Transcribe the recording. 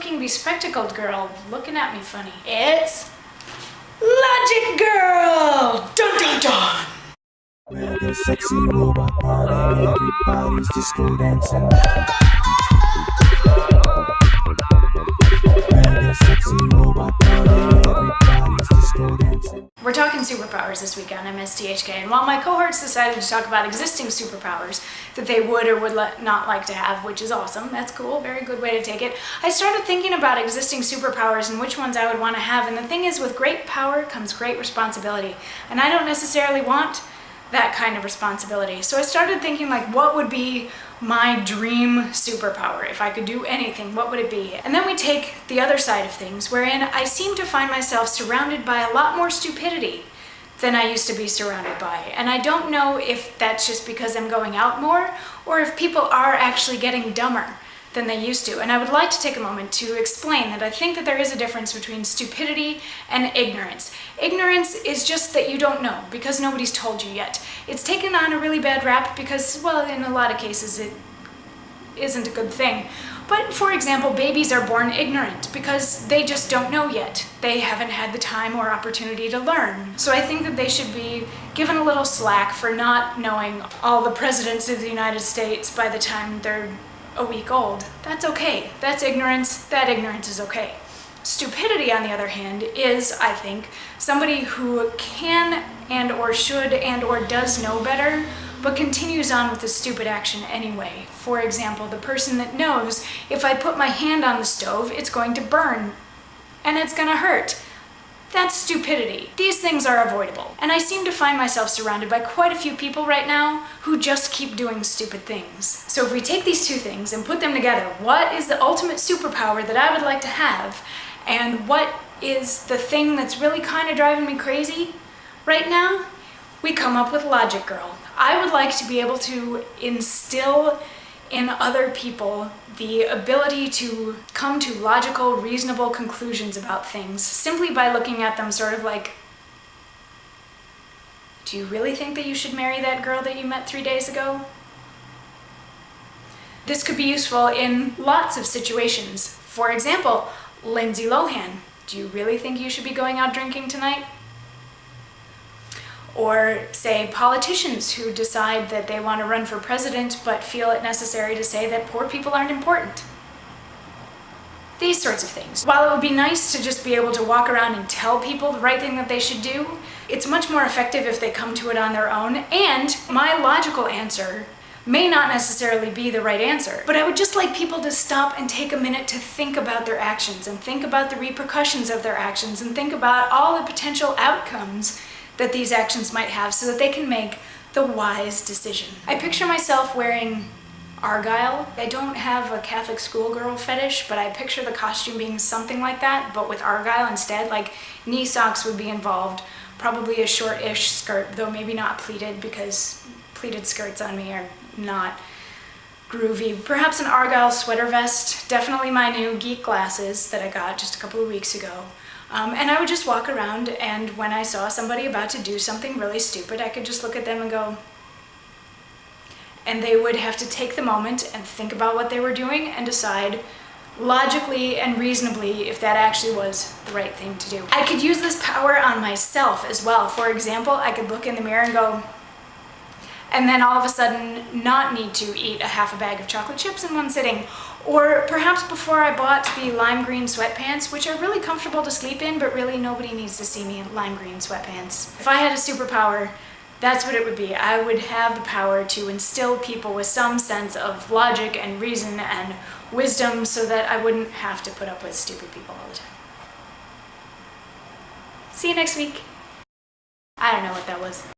freaking bespectacled girl looking at me funny. It's Logic Girl! Dun dun dun! Where the sexy robot party, everybody's disco dancing. Where the sexy robot party, everybody's disco dancing. We're talking superpowers this week on MSTHK, and while my cohorts decided to talk about existing superpowers that they would or would not like to have, which is awesome, that's cool, very good way to take it, I started thinking about existing superpowers and which ones I would want to have, and the thing is, with great power comes great responsibility, and I don't necessarily want that kind of responsibility. So I started thinking, like, what would be my dream superpower? If I could do anything, what would it be? And then we take the other side of things, wherein I seem to find myself surrounded by a lot more stupidity than I used to be surrounded by. And I don't know if that's just because I'm going out more, or if people are actually getting dumber than they used to. And I would like to take a moment to explain that I think that there is a difference between stupidity and ignorance. Ignorance is just that you don't know because nobody's told you yet. It's taken on a really bad rap because, well, in a lot of cases it isn't a good thing. But for example, babies are born ignorant because they just don't know yet. They haven't had the time or opportunity to learn. So I think that they should be given a little slack for not knowing all the presidents of the United States by the time they're a week old. That's okay. That's ignorance. That ignorance is okay. Stupidity, on the other hand, is, I think, somebody who can and or should and or does know better, but continues on with the stupid action anyway. For example, the person that knows if I put my hand on the stove, it's going to burn and it's going to hurt. That's stupidity. These things are avoidable. And I seem to find myself surrounded by quite a few people right now who just keep doing stupid things. So if we take these two things and put them together, what is the ultimate superpower that I would like to have? And what is the thing that's really kind of driving me crazy right now? We come up with Logic Girl. I would like to be able to instill in other people the ability to come to logical, reasonable conclusions about things simply by looking at them sort of like, do you really think that you should marry that girl that you met 3 days ago? This could be useful in lots of situations. For example, Lindsay Lohan, do you really think you should be going out drinking tonight? Or say politicians who decide that they want to run for president but feel it necessary to say that poor people aren't important. These sorts of things. While it would be nice to just be able to walk around and tell people the right thing that they should do, it's much more effective if they come to it on their own, and my logical answer may not necessarily be the right answer, but I would just like people to stop and take a minute to think about their actions and think about the repercussions of their actions and think about all the potential outcomes that these actions might have so that they can make the wise decision. I picture myself wearing Argyle. I don't have a Catholic schoolgirl fetish, but I picture the costume being something like that, but with Argyle instead. Like, knee socks would be involved, probably a short-ish skirt, though maybe not pleated because pleated skirts on me are not groovy. Perhaps an Argyle sweater vest, definitely my new geek glasses that I got just a couple of weeks ago. And I would just walk around, and when I saw somebody about to do something really stupid, I could just look at them and go, and they would have to take the moment and think about what they were doing and decide logically and reasonably if that actually was the right thing to do. I could use this power on myself as well. For example, I could look in the mirror and go, and then all of a sudden not need to eat a half a bag of chocolate chips in one sitting. Or perhaps before I bought the lime green sweatpants, which are really comfortable to sleep in, but really nobody needs to see me in lime green sweatpants. If I had a superpower, that's what it would be. I would have the power to instill people with some sense of logic and reason and wisdom so that I wouldn't have to put up with stupid people all the time. See you next week. I don't know what that was.